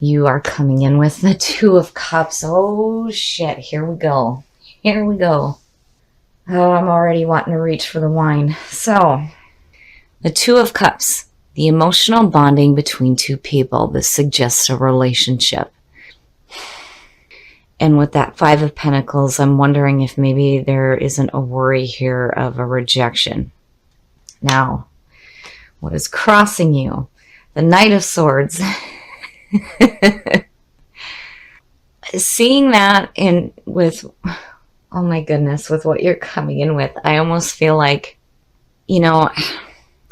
You are coming in with the Two of Cups. Oh, shit. Here we go. Here we go. Oh, I'm already wanting to reach for the wine. So, the Two of Cups. The emotional bonding between two people. This suggests a relationship. And with that Five of Pentacles, I'm wondering if maybe there isn't a worry here of a rejection. Now, what is crossing you? The Knight of Swords. Seeing that with, oh my goodness, with what you're coming in with, I almost feel like,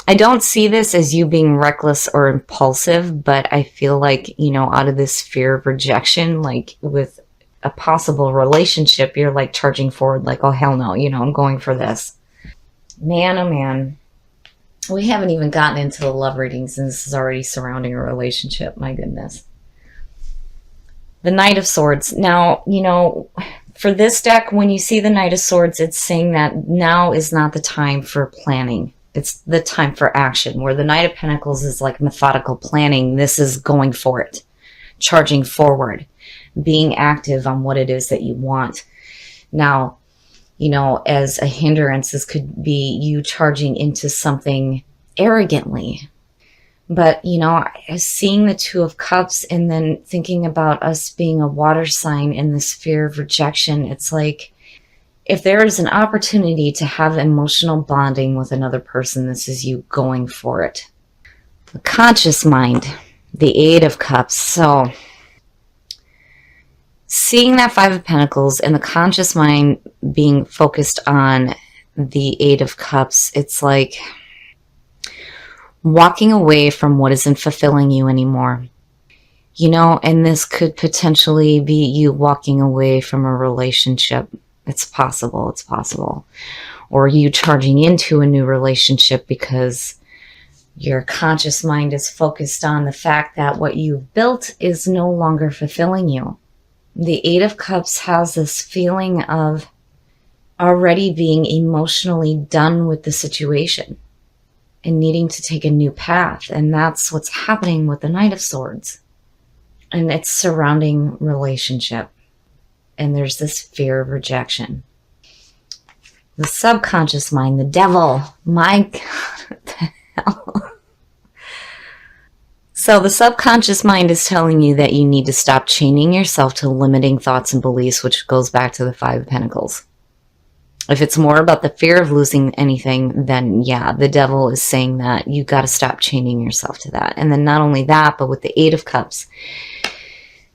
I don't see this as you being reckless or impulsive, but I feel like, out of this fear of rejection, like with a possible relationship, you're like charging forward like, oh, hell no, I'm going for this. Man, oh man. We haven't even gotten into the love readings and this is already surrounding a relationship. My goodness. The Knight of Swords. Now, for this deck, when you see the Knight of Swords, it's saying that now is not the time for planning. It's the time for action. Where the Knight of Pentacles is like methodical planning. This is going for it. Charging forward. Being active on what it is that you want. Now, as a hindrance, this could be you charging into something arrogantly. But, seeing the Two of Cups and then thinking about us being a water sign and this fear of rejection, it's like if there is an opportunity to have emotional bonding with another person, this is you going for it. The conscious mind, the Eight of Cups. So seeing that Five of Pentacles and the conscious mind being focused on the Eight of Cups, it's like walking away from what isn't fulfilling you anymore. And this could potentially be you walking away from a relationship. It's possible. It's possible. Or you charging into a new relationship because your conscious mind is focused on the fact that what you've built is no longer fulfilling you. The Eight of Cups has this feeling of already being emotionally done with the situation and needing to take a new path. And that's what's happening with the Knight of Swords. And it's surrounding relationship. And there's this fear of rejection. The subconscious mind, the devil. My God, what the hell? So the subconscious mind is telling you that you need to stop chaining yourself to limiting thoughts and beliefs, which goes back to the Five of Pentacles. If it's more about the fear of losing anything, then yeah, the devil is saying that you got to stop chaining yourself to that. And then not only that, but with the Eight of Cups,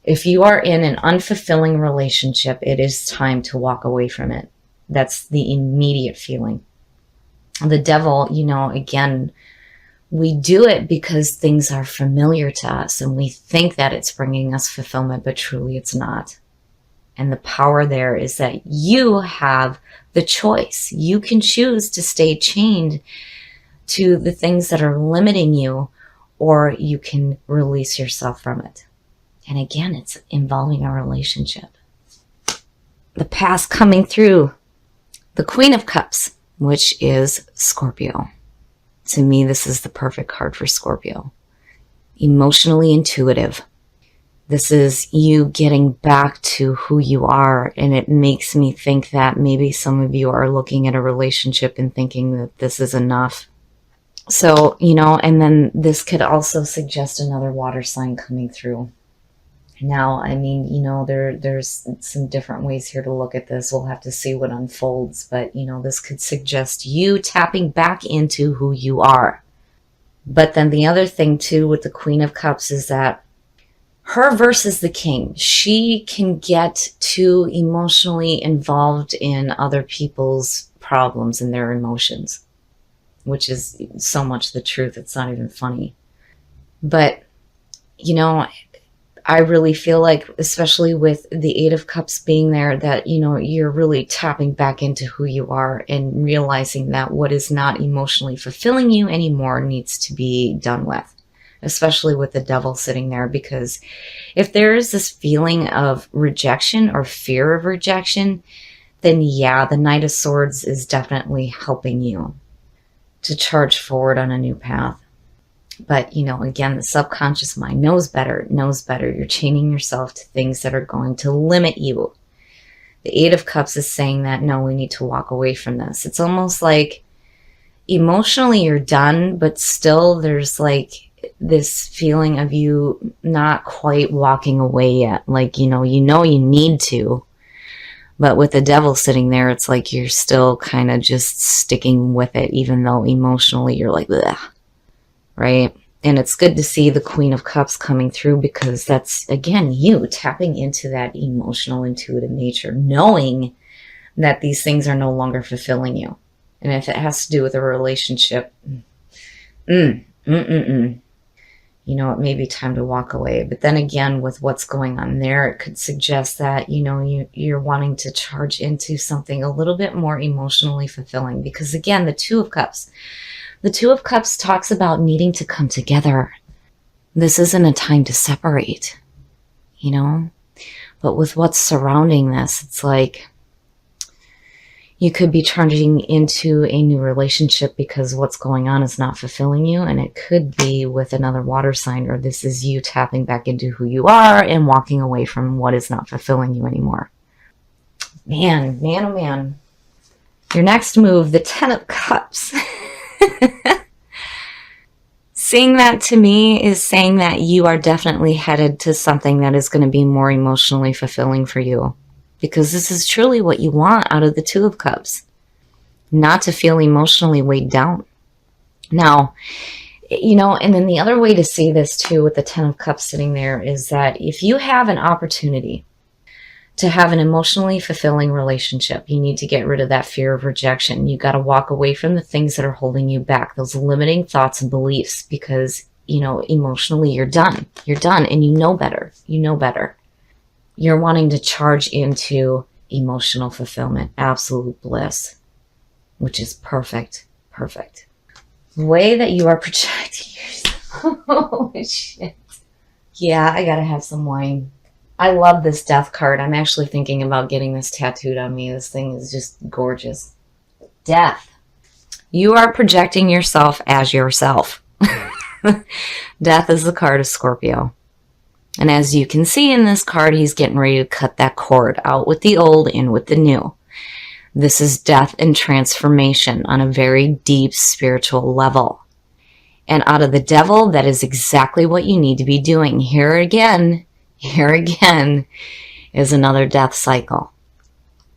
if you are in an unfulfilling relationship, it is time to walk away from it. That's the immediate feeling. The devil, again, we do it because things are familiar to us and we think that it's bringing us fulfillment, but truly it's not. And the power there is that you have the choice. You can choose to stay chained to the things that are limiting you, or you can release yourself from it. And again, it's involving a relationship. The past coming through. The Queen of Cups, which is Scorpio. To me, this is the perfect card for Scorpio. Emotionally intuitive. This is you getting back to who you are. And it makes me think that maybe some of you are looking at a relationship and thinking that this is enough. So, and then this could also suggest another water sign coming through. Now, I mean, there's some different ways here to look at this. We'll have to see what unfolds. But, this could suggest you tapping back into who you are. But then the other thing, too, with the Queen of Cups is that her versus the King. She can get too emotionally involved in other people's problems and their emotions, which is so much the truth. It's not even funny. But, I really feel like, especially with the Eight of Cups being there, that, you're really tapping back into who you are and realizing that what is not emotionally fulfilling you anymore needs to be done with, especially with the devil sitting there. Because if there is this feeling of rejection or fear of rejection, then yeah, the Knight of Swords is definitely helping you to charge forward on a new path. But, you know, again, the subconscious mind knows better, knows better. You're chaining yourself to things that are going to limit you. The Eight of Cups is saying that, no, we need to walk away from this. It's almost like emotionally you're done, but still there's like this feeling of you not quite walking away yet. Like, you know you need to. But with the Devil sitting there, it's like you're still kind of just sticking with it, even though emotionally you're like, ugh. Right? And it's good to see the Queen of Cups coming through, because that's, again, you tapping into that emotional, intuitive nature, knowing that these things are no longer fulfilling you. And if it has to do with a relationship, you know, it may be time to walk away. But then again, with what's going on there, it could suggest that, you know, you're wanting to charge into something a little bit more emotionally fulfilling. Because again, the Two of Cups. The Two of Cups talks about needing to come together. This isn't a time to separate, you know? But with what's surrounding this, it's like you could be charging into a new relationship because what's going on is not fulfilling you. And it could be with another water sign, or this is you tapping back into who you are and walking away from what is not fulfilling you anymore. Man, oh man. Your next move, the Ten of Cups. Seeing that to me is saying that you are definitely headed to something that is going to be more emotionally fulfilling for you. Because this is truly what you want out of the Two of Cups. Not to feel emotionally weighed down. Now, you know, and then the other way to see this too with the Ten of Cups sitting there is that if you have an opportunity to have an emotionally fulfilling relationship, you need to get rid of that fear of rejection. You got to walk away from the things that are holding you back, those limiting thoughts and beliefs, because, you know, emotionally you're done. You're done, and you know better. You know better. You're wanting to charge into emotional fulfillment, absolute bliss, which is perfect. Perfect. The way that you are projecting yourself. Oh, shit. Yeah, I got to have some wine. I love this Death card. I'm actually thinking about getting this tattooed on me. This thing is just gorgeous. Death. You are projecting yourself as yourself. Death is the card of Scorpio. And as you can see in this card, he's getting ready to cut that cord out with the old, in with the new. This is death and transformation on a very deep spiritual level. And out of the Devil, that is exactly what you need to be doing. Here again is another death cycle.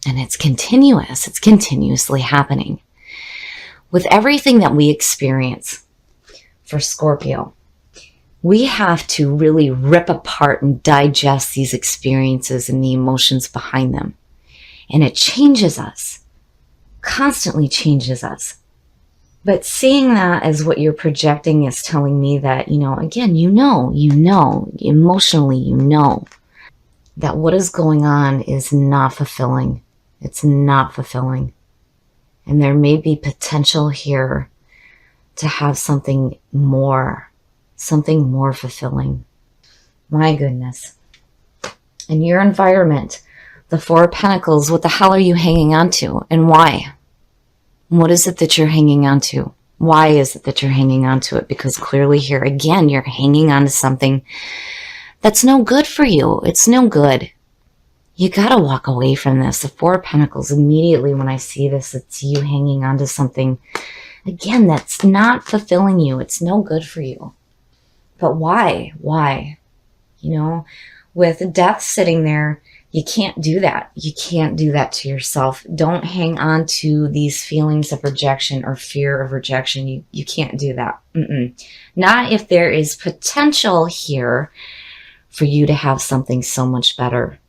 And it's continuous. It's continuously happening. With everything that we experience for Scorpio, we have to really rip apart and digest these experiences and the emotions behind them. And it changes us, constantly changes us. But seeing that as what you're projecting is telling me that, you know, again, you know, emotionally, you know that what is going on is not fulfilling. It's not fulfilling. And there may be potential here to have something more fulfilling. My goodness. In your environment, the Four of Pentacles, what the hell are you hanging on to, and why? What is it that you're hanging on to? Why is it that you're hanging on to it? Because clearly here, again, you're hanging on to something that's no good for you. It's no good. You gotta walk away from this. The Four of Pentacles, immediately when I see this, it's you hanging on to something, again, that's not fulfilling you. It's no good for you. But why? Why? You know, with death sitting there, you can't do that. You can't do that to yourself. Don't hang on to these feelings of rejection or fear of rejection. You can't do that. Not if there is potential here for you to have something so much better.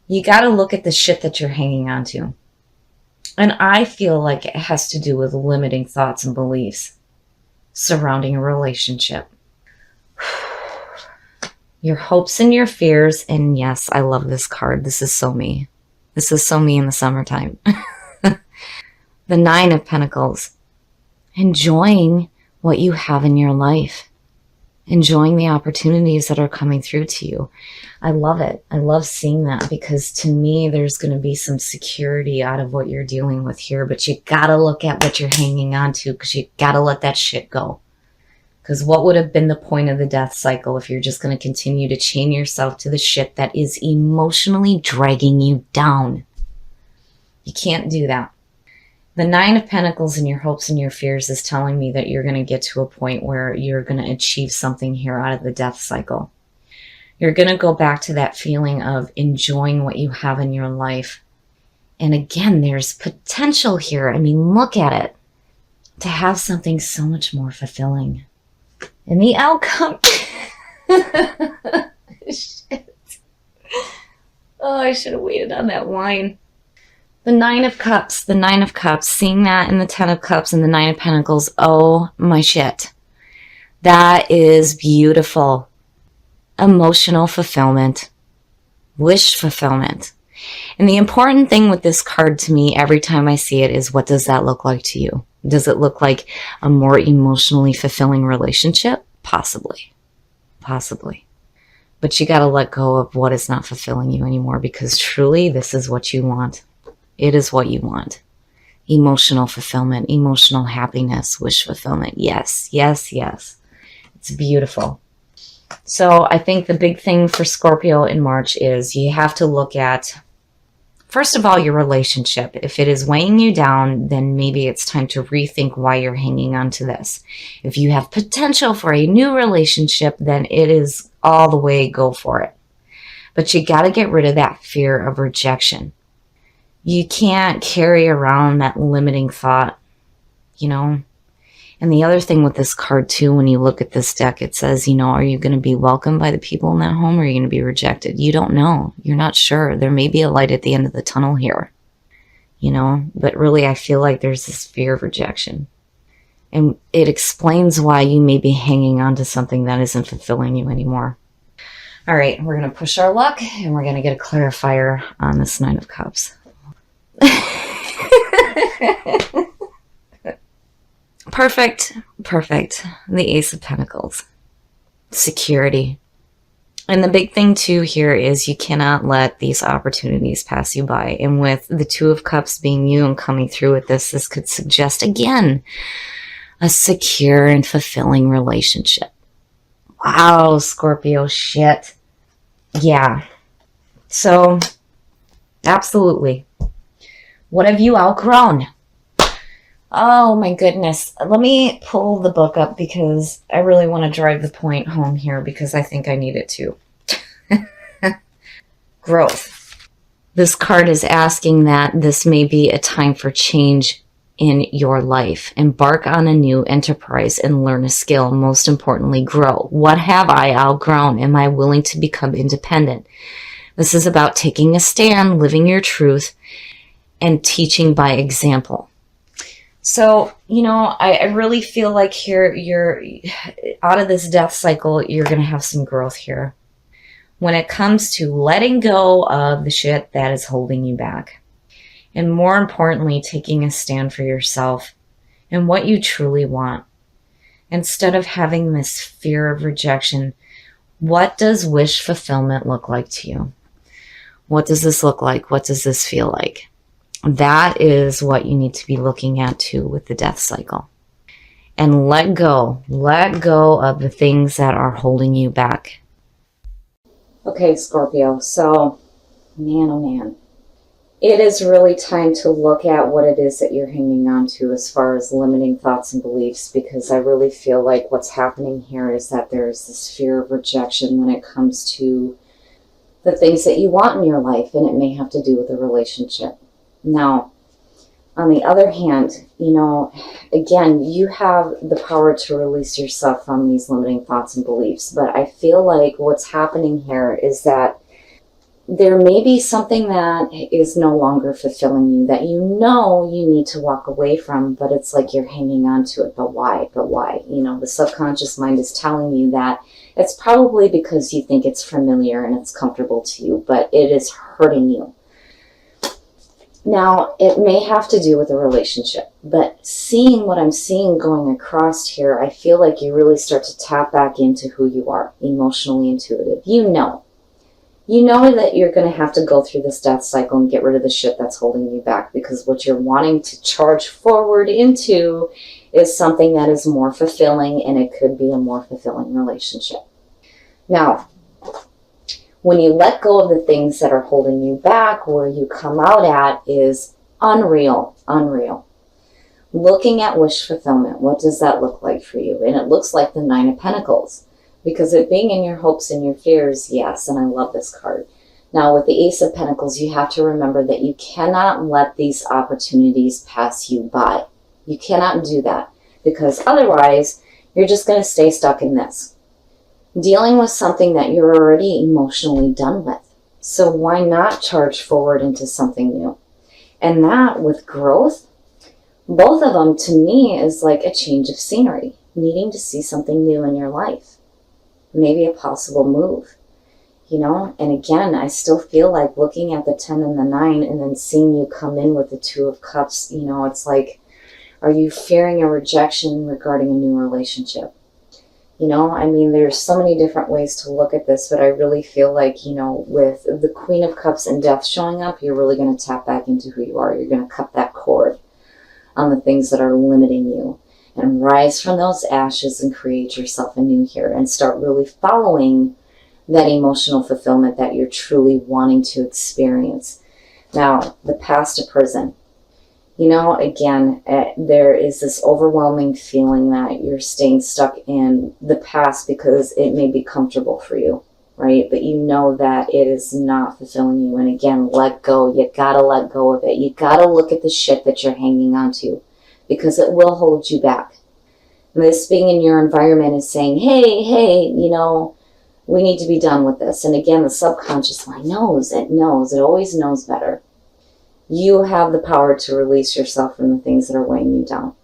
You got to look at the shit that you're hanging on to. And I feel like it has to do with limiting thoughts and beliefs surrounding a relationship. Your hopes and your fears. And yes, I love this card. This is so me. This is so me in the summertime. The Nine of Pentacles. Enjoying what you have in your life. Enjoying the opportunities that are coming through to you. I love it. I love seeing that, because to me, there's going to be some security out of what you're dealing with here. But you got to look at what you're hanging on to, because you got to let that shit go. Because what would have been the point of the death cycle if you're just going to continue to chain yourself to the shit that is emotionally dragging you down? You can't do that. The Nine of Pentacles and your hopes and your fears is telling me that you're going to get to a point where you're going to achieve something here out of the death cycle. You're going to go back to that feeling of enjoying what you have in your life. And again, there's potential here. I mean, look at it. To have something so much more fulfilling. And the outcome... Shit. Oh, I should have waited on that wine. The Nine of Cups, the Nine of Cups, seeing that in the Ten of Cups and the Nine of Pentacles, oh my shit. That is beautiful. Emotional fulfillment. Wish fulfillment. And the important thing with this card to me every time I see it is, what does that look like to you? Does it look like a more emotionally fulfilling relationship? Possibly. Possibly. But you got to let go of what is not fulfilling you anymore, because truly this is what you want. It is what you want. Emotional fulfillment, emotional happiness, wish fulfillment. Yes, yes, yes. It's beautiful. So I think the big thing for Scorpio in March is you have to look at, first of all, your relationship. If it is weighing you down, then maybe it's time to rethink why you're hanging on to this. If you have potential for a new relationship, then it is all the way, go for it. But you got to get rid of that fear of rejection. You can't carry around that limiting thought, you know. And the other thing with this card too, when you look at this deck, it says, you know, are you going to be welcomed by the people in that home, or are you going to be rejected? You don't know. You're not sure. There may be a light at the end of the tunnel here, you know, but really I feel like there's this fear of rejection. And it explains why you may be hanging on to something that isn't fulfilling you anymore. All right, we're going to push our luck and we're going to get a clarifier on this Nine of Cups. Perfect. The Ace of Pentacles. Security. And the big thing too here is you cannot let these opportunities pass you by. And with the Two of Cups being you and coming through with this could suggest again a secure and fulfilling relationship. Wow, Scorpio, shit. Yeah. So, absolutely. What have you outgrown? Oh my goodness. Let me pull the book up because I really want to drive the point home here, because I think I need it to. Growth. This card is asking that this may be a time for change in your life. Embark on a new enterprise and learn a skill. Most importantly, grow. What have I outgrown? Am I willing to become independent? This is about taking a stand, living your truth, and teaching by example. So, you know, I really feel like here you're out of this death cycle, you're going to have some growth here. When it comes to letting go of the shit that is holding you back. And more importantly, taking a stand for yourself and what you truly want. Instead of having this fear of rejection, what does wish fulfillment look like to you? What does this look like? What does this feel like? That is what you need to be looking at too with the death cycle. And let go of the things that are holding you back. Okay, Scorpio, so man, oh man. It is really time to look at what it is that you're hanging on to as far as limiting thoughts and beliefs, because I really feel like what's happening here is that there's this fear of rejection when it comes to the things that you want in your life, and it may have to do with a relationship. Now, on the other hand, you know, again, you have the power to release yourself from these limiting thoughts and beliefs, but I feel like what's happening here is that there may be something that is no longer fulfilling you, that you know you need to walk away from, but it's like you're hanging on to it. But why? But why? You know, the subconscious mind is telling you that it's probably because you think it's familiar and it's comfortable to you, but it is hurting you. Now, it may have to do with a relationship, but seeing what I'm seeing going across here, I feel like you really start to tap back into who you are, emotionally intuitive. You know that you're going to have to go through this death cycle and get rid of the shit that's holding you back, because what you're wanting to charge forward into is something that is more fulfilling, and it could be a more fulfilling relationship. Now, when you let go of the things that are holding you back, where you come out at is unreal. Looking at wish fulfillment, what does that look like for you? And it looks like the Nine of Pentacles, because it being in your hopes and your fears, yes, and I love this card. Now, with the Ace of Pentacles, you have to remember that you cannot let these opportunities pass you by. You cannot do that, because otherwise you're just going to stay stuck in this, dealing with something that you're already emotionally done with. So why not charge forward into something new? And that, with growth, both of them to me is like a change of scenery, needing to see something new in your life, maybe a possible move, you know. And again, I still feel like looking at the 10 and the 9 and then seeing you come in with the 2 of Cups, you know, it's like, are you fearing a rejection regarding a new relationship? You know, I mean, there's so many different ways to look at this, but I really feel like, you know, with the Queen of Cups and Death showing up, you're really going to tap back into who you are. You're going to cut that cord on the things that are limiting you and rise from those ashes and create yourself anew here and start really following that emotional fulfillment that you're truly wanting to experience. Now, the past to prison. You know, again, there is this overwhelming feeling that you're staying stuck in the past because it may be comfortable for you, right? But you know that it is not fulfilling you. And again, let go. You gotta let go of it. You gotta look at the shit that you're hanging on to, because it will hold you back. And this being in your environment is saying, hey, you know, we need to be done with this. And again, the subconscious mind knows. It always knows better. You have the power to release yourself from the things that are weighing you down.